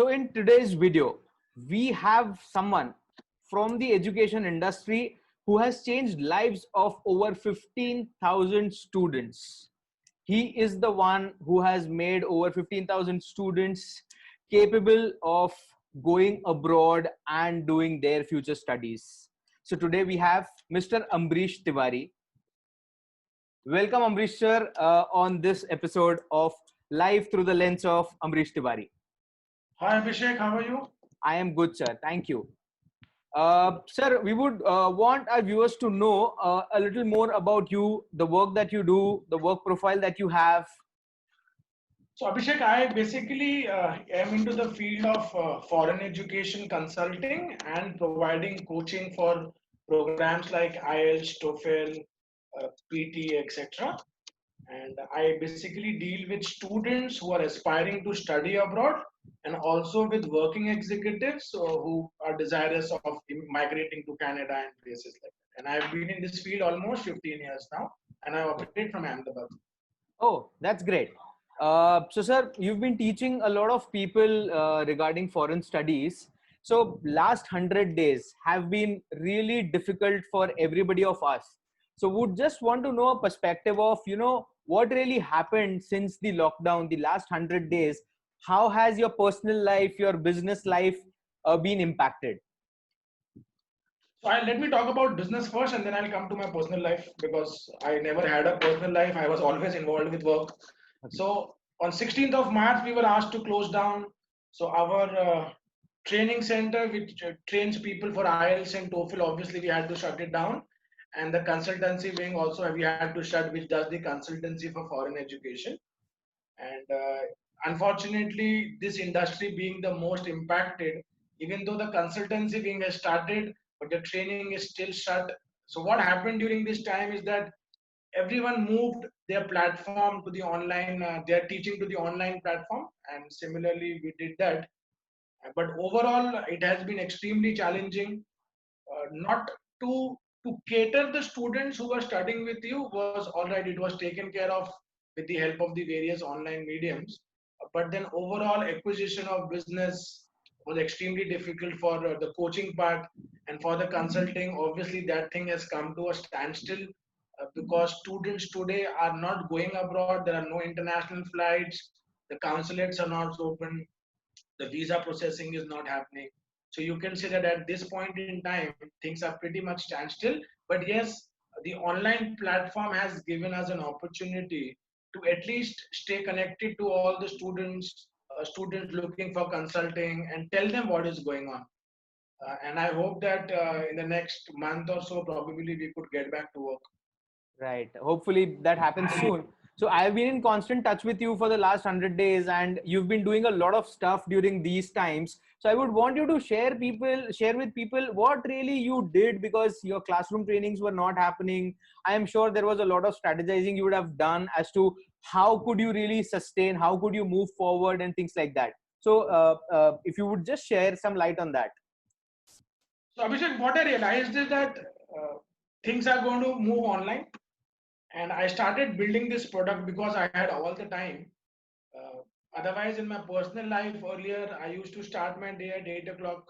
So in today's video, we have someone from the education industry who has changed lives of over 15,000 students. He is the one who has made over 15,000 students capable of going abroad and doing their future studies. So today we have Mr. Ambrish Tiwari. Welcome, Ambrish sir, on this episode of Live Through the Lens of Ambrish Tiwari. Hi Abhishek, how are you? I am good, sir. Thank you. Sir, we would want our viewers to know a little more about you, the work that you do, the work profile that you have. So Abhishek, I basically am into the field of foreign education consulting and providing coaching for programs like IELTS, TOEFL, PT, etc. And I basically deal with students who are aspiring to study abroad and also with working executives who are desirous of migrating to Canada and places like that. And I've been in this field almost 15 years now, and I operate from Ahmedabad. Oh, that's great. So, sir, you've been teaching a lot of people regarding foreign studies. So, last 100 days have been really difficult for everybody of us. So, would just want to know a perspective of, what really happened since the lockdown, the last 100 days. How has your personal life, your business life been impacted? So let me talk about business first and then I'll come to my personal life because I never had a personal life. I was always involved with work. So on 16th of March, we were asked to close down. So our training center, which trains people for IELTS and TOEFL, obviously we had to shut it down. And the consultancy wing also we had to shut, which does the consultancy for foreign education. And unfortunately, this industry being the most impacted, even though the consultancy wing has started, but the training is still shut. So what happened during this time is that everyone moved their platform to the online, their teaching to the online platform, and similarly we did that. But overall, it has been extremely challenging. Not to cater the students who were studying with you was all right. It was taken care of with the help of the various online mediums. But then overall acquisition of business was extremely difficult for the coaching part and for the consulting. Obviously, that thing has come to a standstill because students today are not going abroad. There are no international flights. The consulates are not open. The visa processing is not happening. So you can say that at this point in time, things are pretty much standstill. But yes, the online platform has given us an opportunity to at least stay connected to all the students looking for consulting and tell them what is going on. And I hope that in the next month or so, probably we could get back to work. Right. Hopefully that happens soon. So I've been in constant touch with you for the last 100 days and you've been doing a lot of stuff during these times. So I would want you to share with people what really you did because your classroom trainings were not happening. I am sure there was a lot of strategizing you would have done as to how could you really sustain, how could you move forward and things like that. So if you would just share some light on that. So Abhishek, what I realized is that things are going to move online. And I started building this product because I had all the time. Otherwise, in my personal life earlier, I used to start my day at 8 o'clock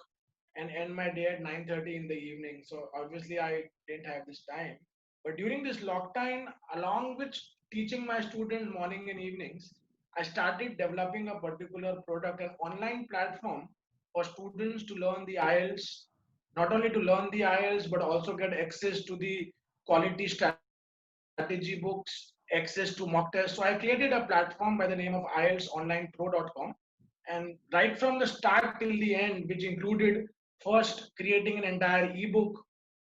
and end my day at 9:30 in the evening. So obviously, I didn't have this time. But during this lockdown, along with teaching my students morning and evenings, I started developing a particular product, an online platform for students to learn the IELTS, not only to learn the IELTS, but also get access to the quality strategy books, access to mock tests. So I created a platform by the name of IELTSonlinepro.com. And right from the start till the end, which included first creating an entire ebook,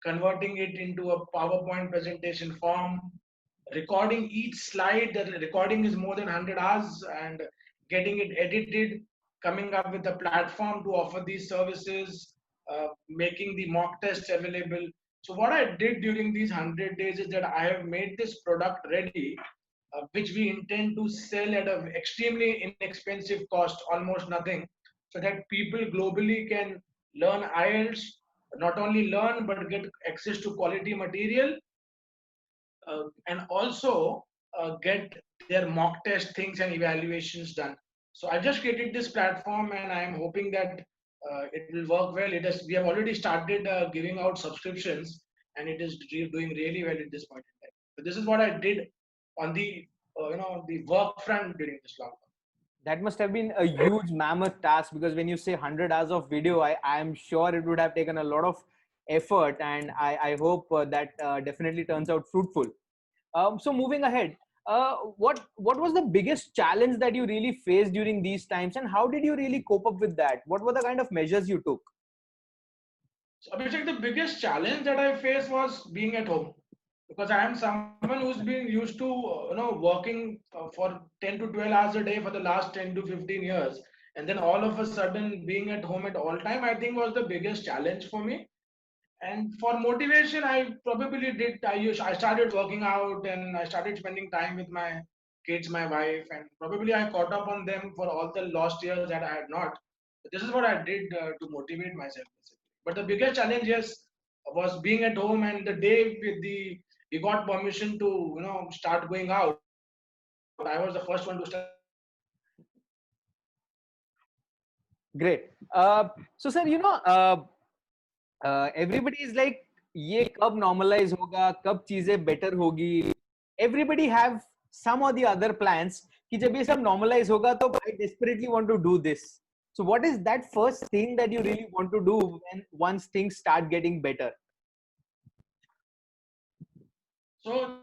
converting it into a PowerPoint presentation form, recording each slide. The recording is more than 100 hours, and getting it edited, coming up with a platform to offer these services, making the mock tests available. So what I did during these 100 days is that I have made this product ready, which we intend to sell at an extremely inexpensive cost, almost nothing, so that people globally can learn IELTS, not only learn but get access to quality material, and also get their mock test things and evaluations done. So I just created this platform, and I am hoping that it will work well. It has, we have already started giving out subscriptions, and it is doing really well at this point in time. So this is what I did on the the work front during this lockdown. That must have been a huge mammoth task, because when you say 100 hours of video, I am sure it would have taken a lot of effort, and I hope that definitely turns out fruitful. So moving ahead, what was the biggest challenge that you really faced during these times, and how did you really cope up with that? What were the kind of measures you took? So Abhishek, the biggest challenge that I faced was being at home, because I am someone who's been used to working for 10 to 12 hours a day for the last 10 to 15 years, and then all of a sudden being at home at all time, I think was the biggest challenge for me. And for motivation, I probably did. I started working out, and I started spending time with my kids, my wife, and probably I caught up on them for all the lost years that I had not. So this is what I did to motivate myself. But the biggest challenge, yes, was being at home, and the day with the we got permission to start going out. I was the first one to start going out. Great. So sir, everybody is like, ये कब normalize होगा, कब चीजें better होगी. Everybody have some or the other plans कि जब ये सब normalize होगा तो I desperately want to do this. So what is that first thing that you really want to do when once things start getting better? So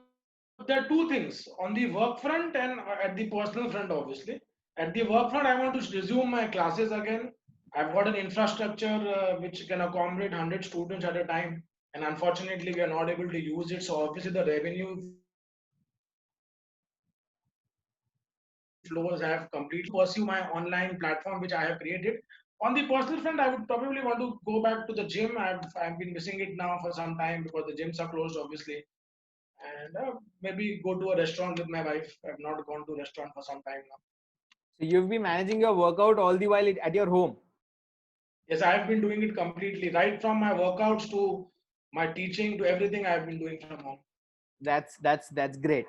there are two things on the work front and at the personal front, obviously. At the work front, I want to resume my classes again. I've got an infrastructure which can accommodate 100 students at a time, and unfortunately, we are not able to use it. So obviously, the revenue flows have completely stopped. So I want to pursue my online platform which I have created. On the personal front, I would probably want to go back to the gym. I've been missing it now for some time because the gyms are closed, obviously, and maybe go to a restaurant with my wife. I've not gone to a restaurant for some time now. So you've been managing your workout all the while at your home. Yes, I've been doing it completely, right from my workouts to my teaching to everything I've been doing from home. That's great.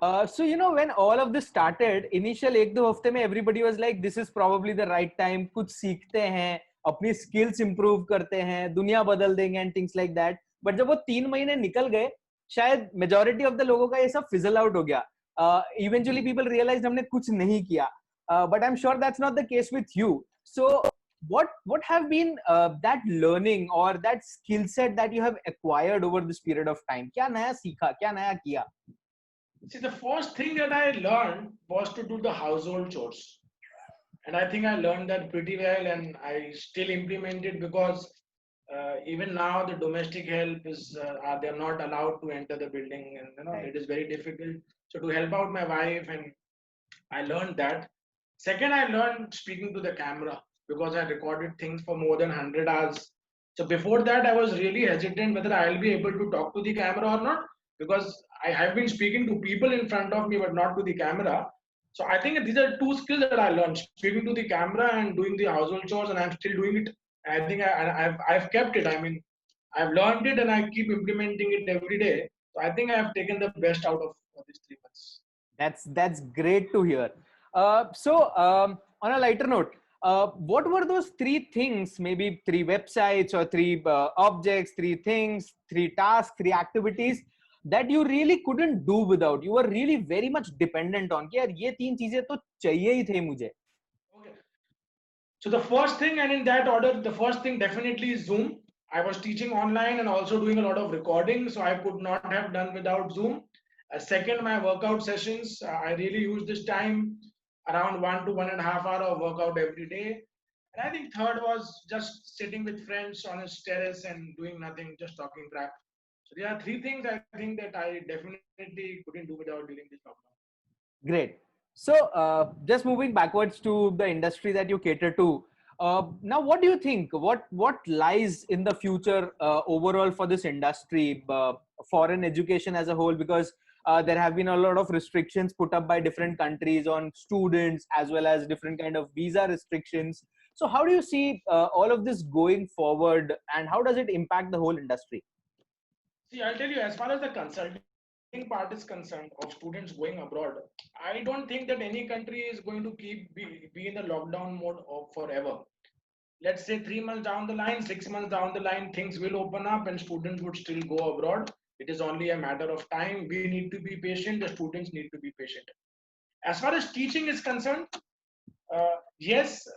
So when all of this started, initial एक दो हफ्ते में everybody was like, this is probably the right time. कुछ सीखते हैं, अपनी skills improve करते हैं, दुनिया बदल देंगे and things like that. But जब वो 3 महीने निकल गए, शायद majority of the लोगों का ये सब fizzle out हो गया. Eventually people realized हमने कुछ नहीं किया. But I'm sure that's not the case with you. So what have been that learning or that skill set that you have acquired over this period of time? क्या नया सीखा, क्या नया किया? See, the first thing that I learned was to do the household chores. And I think I learned that pretty well, and I still implement it because even now the domestic help is they're not allowed to enter the building, and Right. it is very difficult. So to help out my wife, and I learned that. Second, I learned speaking to the camera because I recorded things for more than 100 hours. So before that, I was really hesitant whether I'll be able to talk to the camera or not because I have been speaking to people in front of me but not to the camera. So I think these are two skills that I learned: speaking to the camera and doing the household chores, and I'm still doing it. I think I've kept it. I mean, I've learned it and I keep implementing it every day. So I think I have taken the best out of these 3 months. That's great to hear. On a lighter note, what were those three things, maybe three websites or three objects, three things, three tasks, three activities that you really couldn't do without? You were really very much dependent on कि यार ये तीन चीजें तो चाहिए ही थे मुझे. Okay. So the first thing, and in that order, the first thing definitely is Zoom. I was teaching online and also doing a lot of recording, so I could not have done without Zoom. Second, my workout sessions. I really use this time around 1 to 1.5 hour of workout every day. And I think third was just sitting with friends on a terrace and doing nothing, just talking crap. So there are three things I think that I definitely couldn't do without during this lockdown. Great. So, just moving backwards to the industry that you cater to. Now, what do you think? What lies in the future overall for this industry, foreign education as a whole? Because there have been a lot of restrictions put up by different countries on students, as well as different kind of visa restrictions. So, how do you see all of this going forward, and how does it impact the whole industry? See, I'll tell you, as far as the consulting part is concerned of students going abroad, I don't think that any country is going to be in the lockdown mode of forever. Let's say 3 months down the line, 6 months down the line, things will open up and students would still go abroad. It is only a matter of time. We need to be patient. The students need to be patient. As far as teaching is concerned, yes,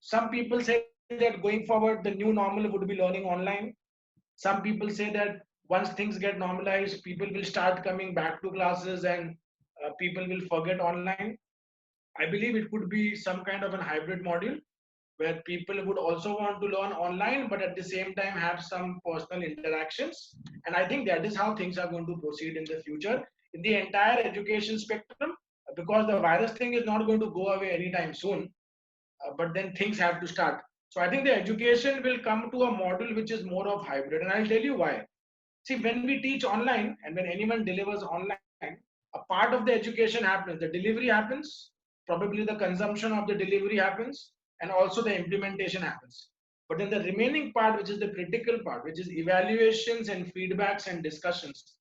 some people say that going forward, the new normal would be learning online. Some people say that once things get normalized, people will start coming back to classes and people will forget online. I believe it could be some kind of a hybrid module where people would also want to learn online, but at the same time have some personal interactions. And I think that is how things are going to proceed in the future in the entire education spectrum, because the virus thing is not going to go away anytime soon. But then things have to start. So I think the education will come to a model which is more of hybrid, and I'll tell you why. See, when we teach online and when anyone delivers online, a part of the education happens, the delivery happens, probably the consumption of the delivery happens, and also the implementation happens. But then the remaining part, which is the critical part, which is evaluations and feedbacks and discussions,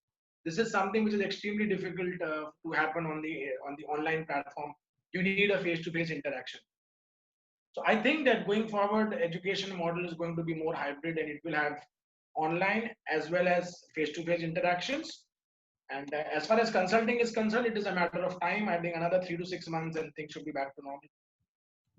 this is something which is extremely difficult to happen on the online platform. You need a face-to-face interaction. So I think that going forward, the education model is going to be more hybrid and it will have online as well as face-to-face interactions. And as far as consulting is concerned, it is a matter of time. I think another 3 to 6 months and things should be back to normal.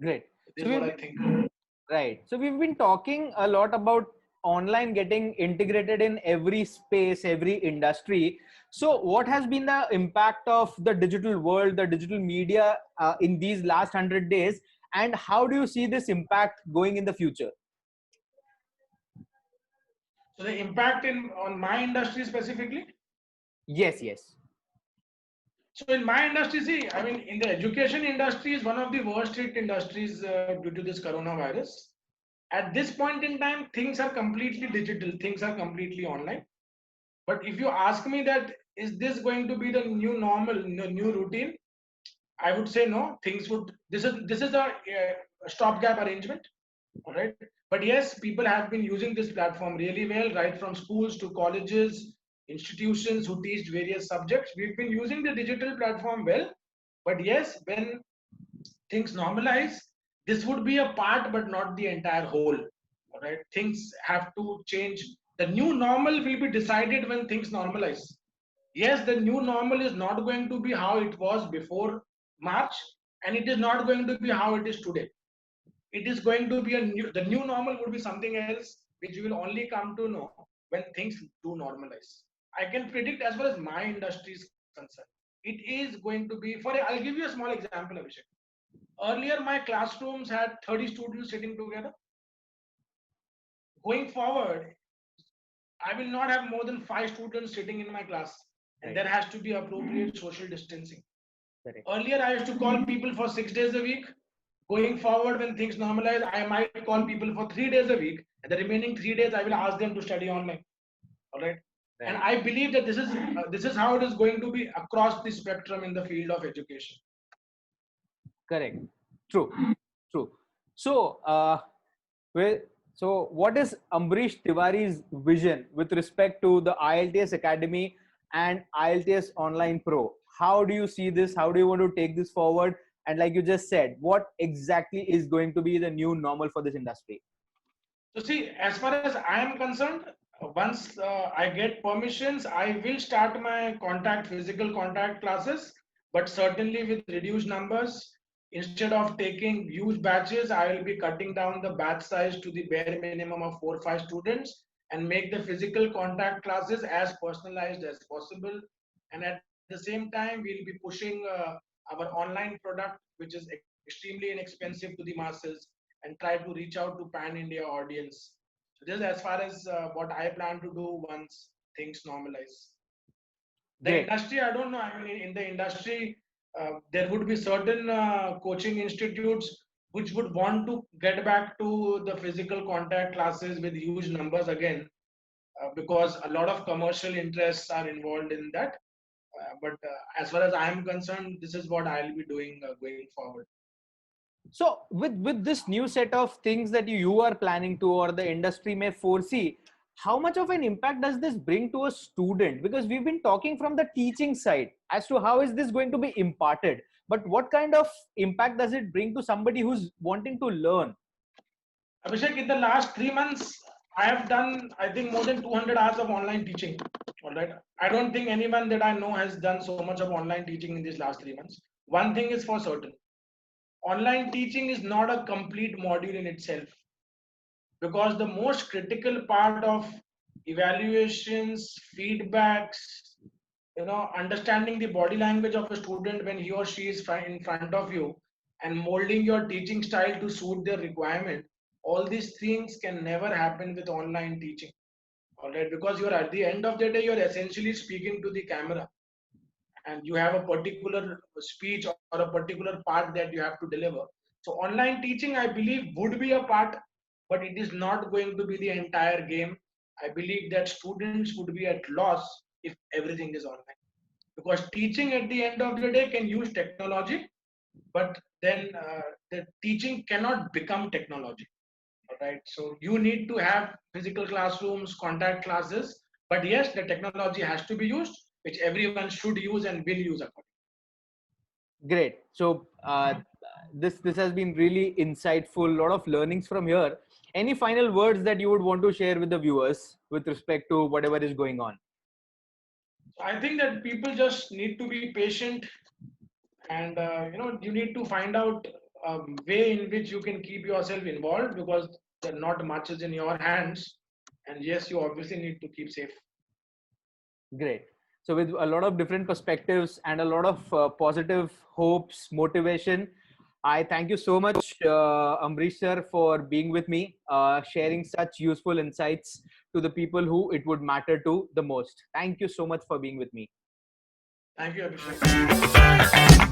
Great. This So is what I think. right. So we've been talking a lot about online getting integrated in every space, every industry. So what has been the impact of the digital world, the digital media in these last 100 days? And how do you see this impact going in the future? So the impact on my industry specifically? Yes, yes. So in my industry, see, I mean, in the education industry is one of the worst hit industries due to this coronavirus. At this point in time, things are completely digital, things are completely online. But if you ask me that, is this going to be the new normal, new routine? I would say no. Things would. This is a stopgap arrangement, all right. But yes, people have been using this platform really well, right from schools to colleges, institutions who teach various subjects. We've been using the digital platform well. But yes, when things normalize, this would be a part, but not the entire whole. All right, things have to change. The new normal will be decided when things normalize. Yes, the new normal is not going to be how it was before March, and it is not going to be how it is today. It is going to be the new normal would be something else, which you will only come to know when things do normalize. I can predict as far as my industry is concerned. It is going to be, I'll give you a small example, Abhishek. Earlier, my classrooms had 30 students sitting together. Going forward, I will not have more than 5 students sitting in my class. And there has to be appropriate social distancing. Correct. Earlier, I used to call people for 6 days a week. Going forward, when things normalize, I might call people for 3 days a week. And the remaining 3 days, I will ask them to study online. All right. And I believe that this is how it is going to be across the spectrum in the field of education. Correct. True. True. So, so what is Ambrish Tiwari's vision with respect to the IELTS Academy and IELTS Online Pro? How do you see this? How do you want to take this forward? And like you just said, what exactly is going to be the new normal for this industry? So see, as far as I am concerned, once I get permissions, I will start my physical contact classes, but certainly with reduced numbers. Instead of taking huge batches, I will be cutting down the batch size to the bare minimum of 4 or 5 students and make the physical contact classes as personalized as possible. And at the same time, we'll be pushing our online product, which is extremely inexpensive to the masses, and try to reach out to pan-India audience. So this is as far as what I plan to do once things normalize. The industry, I don't know. I mean, in the industry, there would be certain coaching institutes which would want to get back to the physical contact classes with huge numbers again, because a lot of commercial interests are involved in that. But as far as I am concerned, this is what I'll be doing going forward. So with this new set of things that you are planning to, or the industry may foresee, how much of an impact does this bring to a student? Because we've been talking from the teaching side as to how is this going to be imparted, but what kind of impact does it bring to somebody who's wanting to learn? Abhishek, in the last 3 months, I have done, I think, more than 200 hours of online teaching. All right. I don't think anyone that I know has done so much of online teaching in these last 3 months. One thing is for certain, online teaching is not a complete module in itself, because the most critical part of evaluations, feedbacks, understanding the body language of a student when he or she is in front of you and molding your teaching style to suit their requirement, all these things can never happen with online teaching. All right, because you're at the end of the day, you're essentially speaking to the camera, and you have a particular speech or a particular part that you have to deliver. So online teaching, I believe, would be a part, but it is not going to be the entire game. I believe that students would be at loss if everything is online, because teaching at the end of the day can use technology, but then the teaching cannot become technology. All right, so you need to have physical classrooms, contact classes, but yes, the technology has to be used, which everyone should use and will use accordingly. Great. So this has been really insightful. A lot of learnings from here. Any final words that you would want to share with the viewers with respect to whatever is going on? So I think that people just need to be patient, and you need to find out a way in which you can keep yourself involved, because there not much is in your hands, and yes, you obviously need to keep safe. Great. So with a lot of different perspectives and a lot of positive hopes, motivation, I thank you so much, Ambrish sir, for being with me, sharing such useful insights to the people who it would matter to the most. Thank you so much for being with me. Thank you, Abhishek.